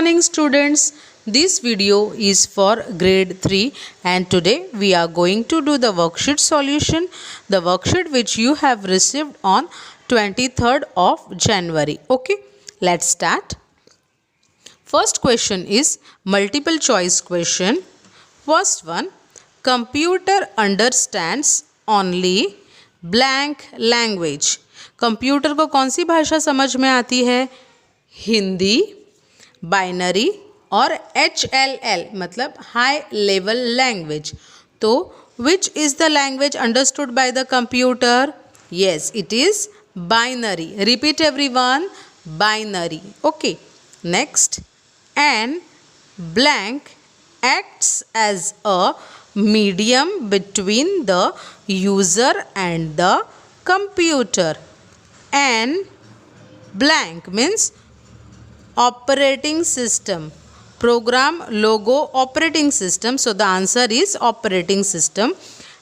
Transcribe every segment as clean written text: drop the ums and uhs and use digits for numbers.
morning students. This video is for grade 3 and today we are going to do the worksheet solution. The worksheet which you have received on 23rd of January. Okay, let's start. First question is multiple choice question. First one, computer understands only blank language. Computer को कौन सी भाषा समझ में आती है? Hindi, binary और HLL मतलब high level language. तो which is the language understood by the computer? Yes, it is binary. Repeat everyone, binary. Okay, next. And blank acts as a medium between the user and the computer. And blank means operating system. Program logo operating system. So the answer is operating system.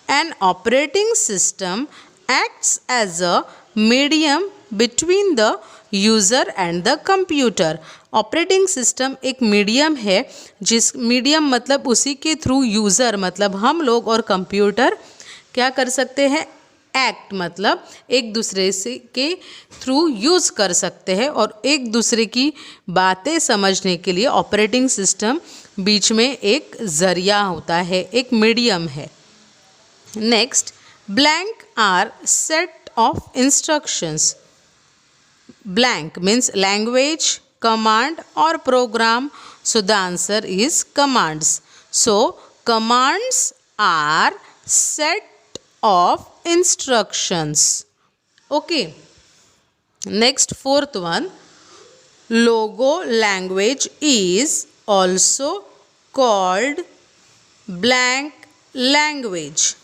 An operating system acts as a medium between the user and the computer. Operating system एक medium है, जिस medium मतलब उसी के through user मतलब हम लोग और कंप्यूटर क्या कर सकते हैं? एक्ट मतलब एक दूसरे से के थ्रू यूज़ कर सकते हैं और एक दूसरे की बातें समझने के लिए ऑपरेटिंग सिस्टम बीच में एक ज़रिया होता है, एक मीडियम है. Next, blank are set of instructions. Blank means language, command or program. So the answer is commands. So commands are set of instructions. Okay. Next, fourth one. Logo language is also called blank language.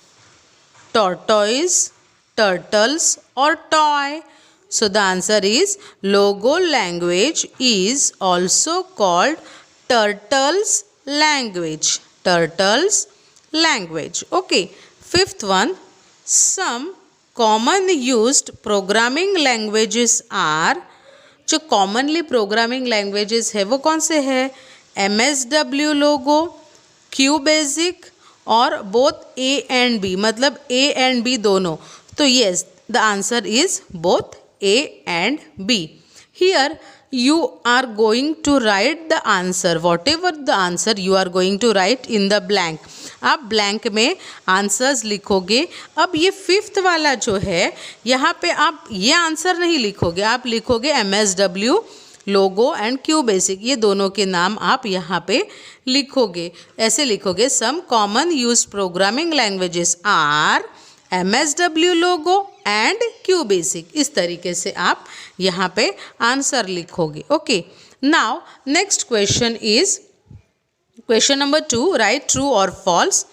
Tortoise, turtles or toy. So the answer is logo language is also called turtles language. Turtles language. Okay. Fifth one, some common used programming languages are. जो commonly programming languages है वो कौन से है? MSW logo, QBasic और both A and B मतलब A and B दोनों. तो yes, the answer is both A and B. Here you are going to write the answer. Whatever the answer you are going to write in the blank. आप blank में answers लिखोगे. अब ये fifth वाला जो है यहाँ पे आप ये आंसर नहीं लिखोगे, आप लिखोगे MSW लोगो एंड QBasic. ये दोनों के नाम आप यहाँ पे लिखोगे. ऐसे लिखोगे, some common use programming languages are MSW Logo and QBasic. इस तरीके से आप यहाँ पे आंसर लिखोगे. Okay, now next question is question number 2. Write true और false.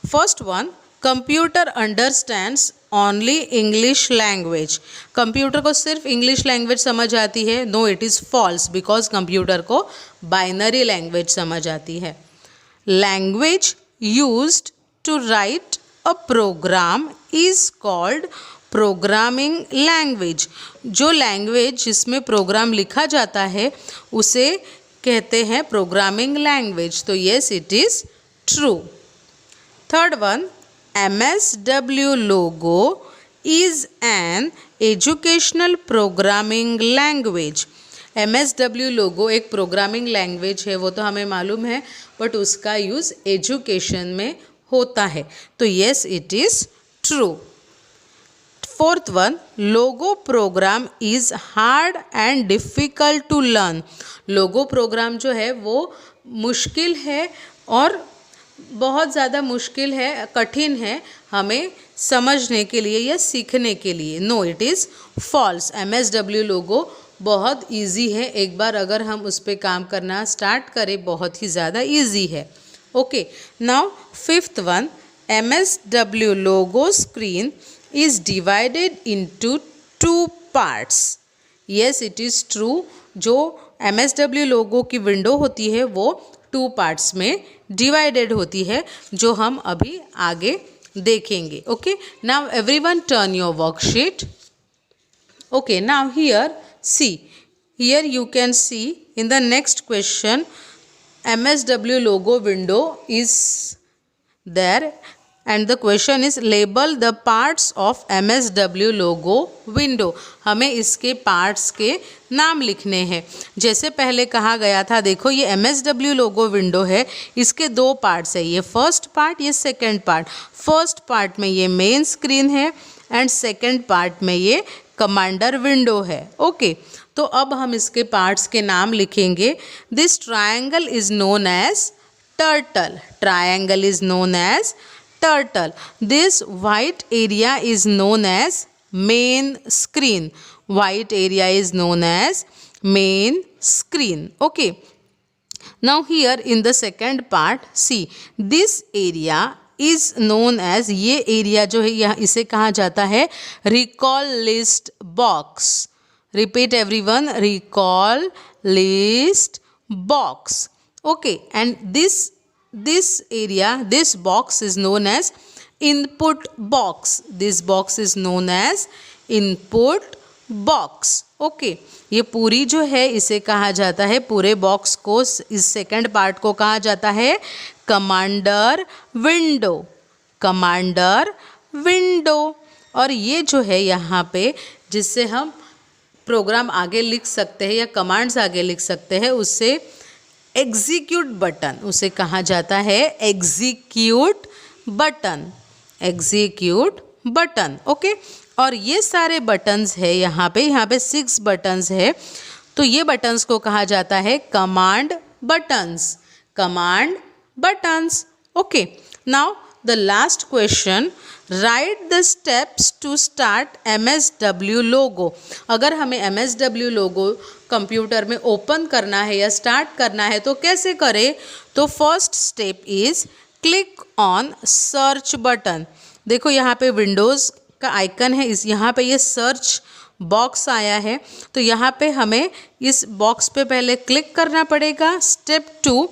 First one, computer understands only English language. Computer को सिर्फ इंग्लिश लैंग्वेज समझ आती है. No, it is false because computer को बाइनरी लैंग्वेज समझ आती है. Language used to write A program is called programming language. जो लैंग्वेज जिसमें प्रोग्राम लिखा जाता है उसे कहते हैं प्रोग्रामिंग लैंग्वेज. तो yes, it is true. Third one, MSW logo is an educational programming language. MSW लोगो एक प्रोग्रामिंग लैंग्वेज है, वो तो हमें मालूम है, बट उसका यूज़ एजुकेशन में होता है. तो yes, it is true. Fourth one, logo program is hard and difficult to learn. Logo program जो है वो मुश्किल है और बहुत ज़्यादा मुश्किल है, कठिन है हमें समझने के लिए या सीखने के लिए. No, it is false. MSW Logo बहुत इजी है. एक बार अगर हम उस पर काम करना स्टार्ट करें बहुत ही ज़्यादा इजी है. Okay, now fifth one, MSW logo screen is divided into two parts. Yes, it is true. जो MSW logo की विंडो होती है वो 2 पार्ट्स में डिवाइडेड होती है, जो हम अभी आगे देखेंगे. Okay, now everyone turn your worksheet. Okay, now here see, Here you can see in the next question MSW logo window is there and the question is label the parts of MSW logo window. हमें इसके parts के नाम लिखने हैं. जैसे पहले कहा गया था, देखो ये MSW लोगो विंडो है, इसके दो पार्ट्स है, ये फर्स्ट पार्ट, ये सेकंड पार्ट. फर्स्ट पार्ट में ये मेन स्क्रीन है एंड सेकंड पार्ट में ये कमांडर विंडो है. ओके, तो अब हम इसके पार्ट्स के नाम लिखेंगे. This triangle is known as turtle. Triangle is known as turtle. This white area is known as main screen. White area is known as main screen. Okay. Now here in the second part, see this area is known as, ये area जो है यहाँ इसे कहा जाता है recall list box. Repeat everyone, recall list box. Okay, and this area, this box is known as input box. This box is known as input box. Okay, ये पूरी जो है इसे कहा जाता है, पूरे बॉक्स को, इस सेकंड पार्ट को कहा जाता है कमांडर विंडो. Commander window. और ये जो है यहाँ पे जिससे हम प्रोग्राम आगे लिख सकते हैं या कमांड्स आगे लिख सकते हैं, उससे एग्जीक्यूट बटन, उसे कहा जाता है execute button. Execute button. Okay, और ये सारे बटन्स है यहाँ पे 6 बटन्स है, तो ये बटन्स को कहा जाता है command buttons. Command buttons. Okay, now the last question, write the steps to start MSW Logo. अगर हमें MSW लोगो कंप्यूटर में ओपन करना है या स्टार्ट करना है तो कैसे करें? तो first step is click on search button. देखो यहाँ पे विंडोज़ का आइकन है, इस यहाँ पे ये सर्च बॉक्स आया है, तो यहाँ पे हमें इस बॉक्स पे पहले क्लिक करना पड़ेगा. स्टेप 2,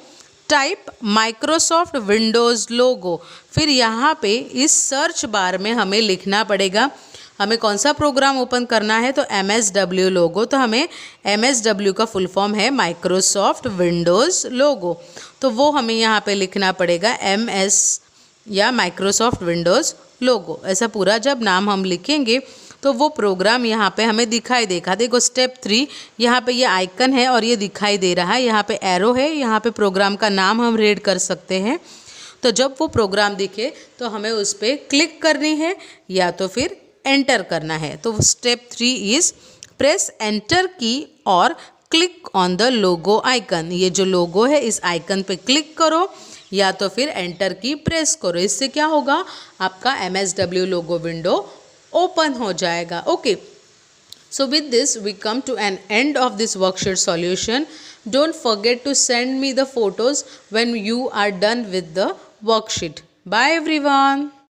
टाइप माइक्रोसॉफ्ट विंडोज़ लोगो. फिर यहाँ पे इस सर्च बार में हमें लिखना पड़ेगा हमें कौन सा प्रोग्राम ओपन करना है, तो MSW लोगो. तो हमें MSW का फुल फॉर्म है माइक्रोसॉफ्ट विंडोज़ लोगो, तो वो हमें यहाँ पे लिखना पड़ेगा MS या माइक्रोसॉफ्ट विंडोज़ लोगो. ऐसा पूरा जब नाम हम लिखेंगे तो वो प्रोग्राम यहाँ पे हमें दिखाई देगा. देखो स्टेप 3, यहाँ पे ये आइकन है और ये दिखाई दे रहा है, यहाँ पे एरो है, यहाँ पे प्रोग्राम का नाम हम रीड कर सकते हैं. तो जब वो प्रोग्राम दिखे तो हमें उस पर क्लिक करनी है या तो फिर एंटर करना है. तो स्टेप 3 इज प्रेस एंटर की और click on the logo icon. ये जो लोगो है इस आइकन पे क्लिक करो या तो फिर एंटर की प्रेस करो. इससे क्या होगा, आपका MSW लोगो विंडो ओपन हो जाएगा. Okay, so with this we come to an end of this worksheet solution. Don't forget to send me the photos when you are done with the worksheet. Bye everyone.